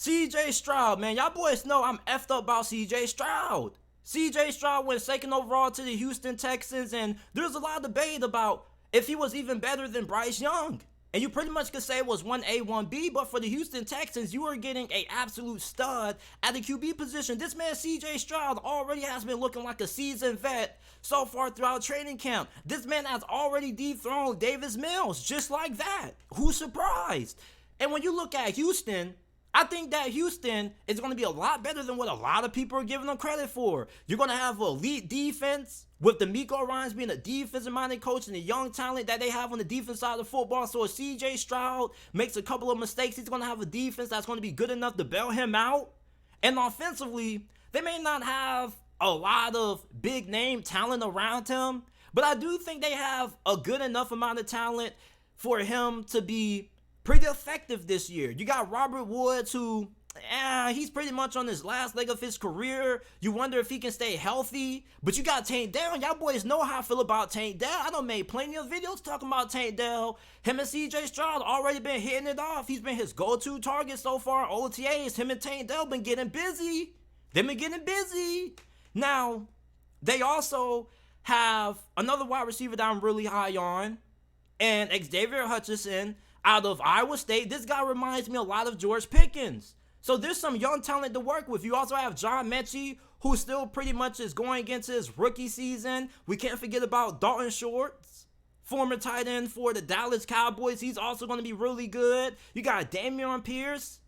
CJ Stroud, man. Y'all boys know I'm effed up about CJ Stroud. CJ Stroud went second overall to the Houston Texans, and there's a lot of debate about if he was even better than Bryce Young. And you pretty much could say it was 1A, 1B, but for the Houston Texans, you are getting an absolute stud at the QB position. This man, CJ Stroud, already has been looking like a seasoned vet so far throughout training camp. This man has already dethroned Davis Mills, just like that. Who's surprised? And when you look at Houston, I think that Houston is going to be a lot better than what a lot of people are giving them credit for. You're going to have an elite defense with DeMeco Ryans being a defensive-minded coach and the young talent that they have on the defense side of football. So if CJ Stroud makes a couple of mistakes, he's going to have a defense that's going to be good enough to bail him out. And offensively, they may not have a lot of big-name talent around him, but I do think they have a good enough amount of talent for him to be pretty effective this year. You got Robert Woods, who he's pretty much on his last leg of his career. You wonder if he can stay healthy. But you got Tank Dell. Y'all boys know how I feel about Tank Dell. I done made plenty of videos talking about Tank Dell. Him and CJ Stroud already been hitting it off. He's been his go-to target so far. OTAs, him and Tank Dell been getting busy. They've been getting busy. Now, they also have another wide receiver that I'm really high on, and Xavier Hutchinson out of Iowa State. This guy reminds me a lot of George Pickens. So there's some young talent to work with. You also have John Mechie, who still pretty much is going into his rookie season. We can't forget about Dalton Schultz, former tight end for the Dallas Cowboys. He's also going to be really good. You got Dameon Pierce.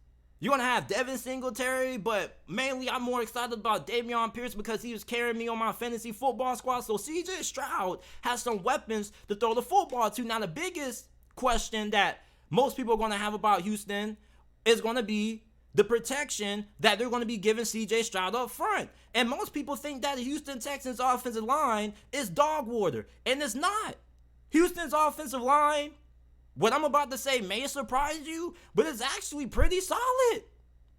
You're going to have Devin Singletary, but mainly I'm more excited about Dameon Pierce because he was carrying me on my fantasy football squad. So CJ Stroud has some weapons to throw the football to. Now, the biggest question that most people are going to have about Houston is going to be the protection that they're going to be giving CJ Stroud up front. And most people think that the Houston Texans offensive line is dog water, and it's not. Houston's offensive line, what I'm about to say may surprise you, but it's actually pretty solid.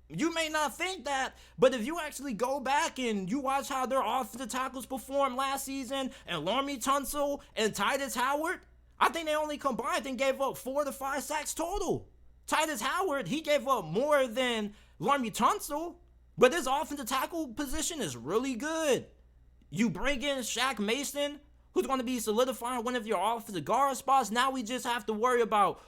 You may not think that, but if you actually go back and you watch how their offensive tackles performed last season, and Laremy Tunsil and Titus Howard, I think they only combined and gave up 4 to 5 sacks total. Titus Howard, he gave up more than Laremy Tunsil, but his offensive tackle position is really good. You bring in Shaq Mason, who's going to be solidifying one of your offensive guard spots. Now we just have to worry about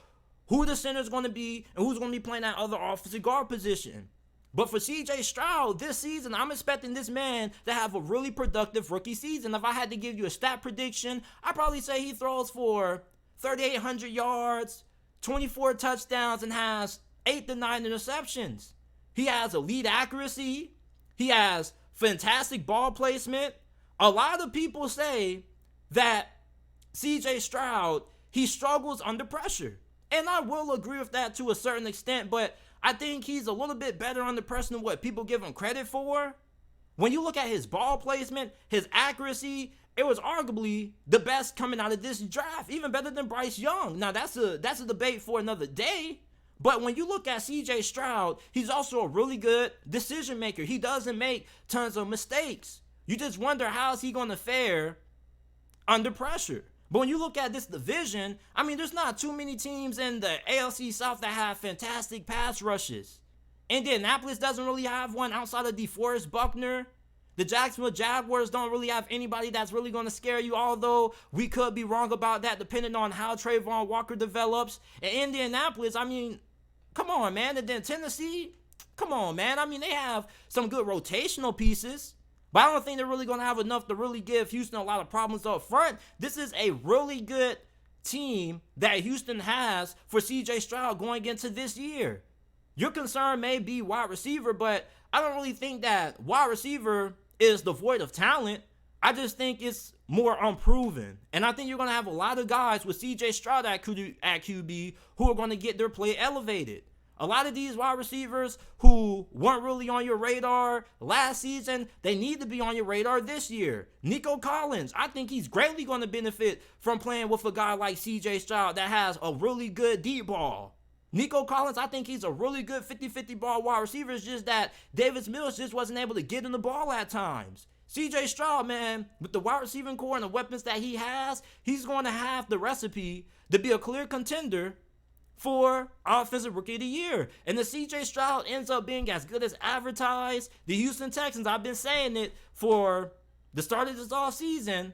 who the center is going to be and who's going to be playing that other offensive guard position. But for CJ Stroud this season, I'm expecting this man to have a really productive rookie season. If I had to give you a stat prediction, I'd probably say he throws for 3,800 yards, 24 touchdowns, and has 8 to 9 interceptions. He has elite accuracy. He has fantastic ball placement. A lot of people say that CJ Stroud, he struggles under pressure. And I will agree with that to a certain extent, but I think he's a little bit better under pressure than what people give him credit for. When you look at his ball placement, his accuracy, it was arguably the best coming out of this draft, even better than Bryce Young. Now, that's a debate for another day. But when you look at CJ Stroud, he's also a really good decision maker. He doesn't make tons of mistakes. You just wonder how is he going to fare under pressure. But when you look at this division, I mean, there's not too many teams in the AFC South that have fantastic pass rushes. Indianapolis doesn't really have one outside of DeForest Buckner. The Jacksonville Jaguars don't really have anybody that's really going to scare you, although we could be wrong about that depending on how Trayvon Walker develops. And Indianapolis, I mean, come on, man. And then Tennessee, come on, man. I mean, they have some good rotational pieces. But I don't think they're really going to have enough to really give Houston a lot of problems up front. This is a really good team that Houston has for CJ Stroud going into this year. Your concern may be wide receiver, but I don't really think that wide receiver is devoid of talent. I just think it's more unproven. And I think you're going to have a lot of guys with CJ Stroud at QB who are going to get their play elevated. A lot of these wide receivers who weren't really on your radar last season, they need to be on your radar this year. Nico Collins, I think he's greatly going to benefit from playing with a guy like CJ Stroud that has a really good deep ball. Nico Collins, I think he's a really good 50-50 ball wide receiver. It's just that Davis Mills just wasn't able to get in the ball at times. CJ Stroud, man, with the wide receiving core and the weapons that he has, he's going to have the recipe to be a clear contender for Offensive Rookie of the Year. And if CJ Stroud ends up being as good as advertised, the Houston Texans, I've been saying it for the start of this offseason,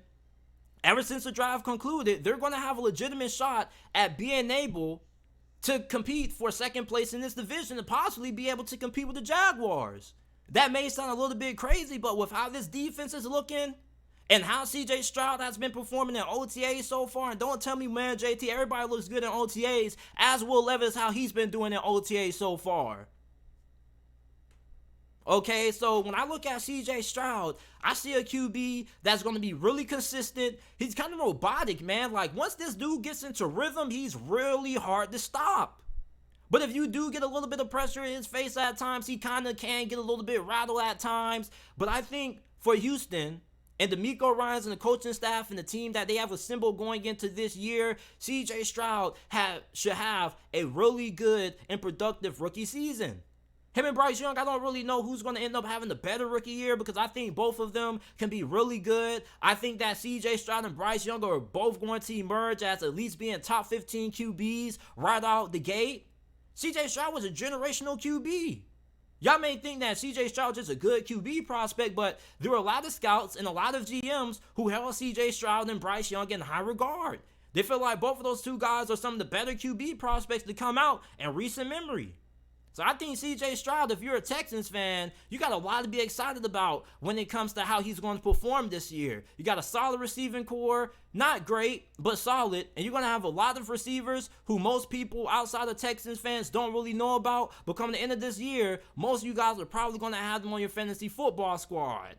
ever since the draft concluded, they're going to have a legitimate shot at being able to compete for second place in this division and possibly be able to compete with the Jaguars. That may sound a little bit crazy, but with how this defense is looking and how CJ Stroud has been performing in OTAs so far, and don't tell me, man, JT, everybody looks good in OTAs, as Will Levis, how he's been doing in OTAs so far. Okay, so when I look at CJ Stroud, I see a QB that's going to be really consistent. He's kind of robotic, man. Like, once this dude gets into rhythm, he's really hard to stop. But if you do get a little bit of pressure in his face at times, he kind of can get a little bit rattled at times. But I think for Houston and DeMeco Ryans and the coaching staff and the team that they have assembled going into this year, CJ Stroud should have a really good and productive rookie season. Him and Bryce Young, I don't really know who's going to end up having the better rookie year because I think both of them can be really good. I think that CJ Stroud and Bryce Young are both going to emerge as at least being top 15 QBs right out the gate. CJ Stroud was a generational QB. Y'all may think that CJ Stroud is a good QB prospect, but there were a lot of scouts and a lot of GMs who held CJ Stroud and Bryce Young in high regard. They feel like both of those two guys are some of the better QB prospects to come out in recent memory. So I think CJ Stroud, if you're a Texans fan, you got a lot to be excited about when it comes to how he's going to perform this year. You got a solid receiving core, not great, but solid. And you're going to have a lot of receivers who most people outside of Texans fans don't really know about. But come the end of this year, most of you guys are probably going to have them on your fantasy football squad.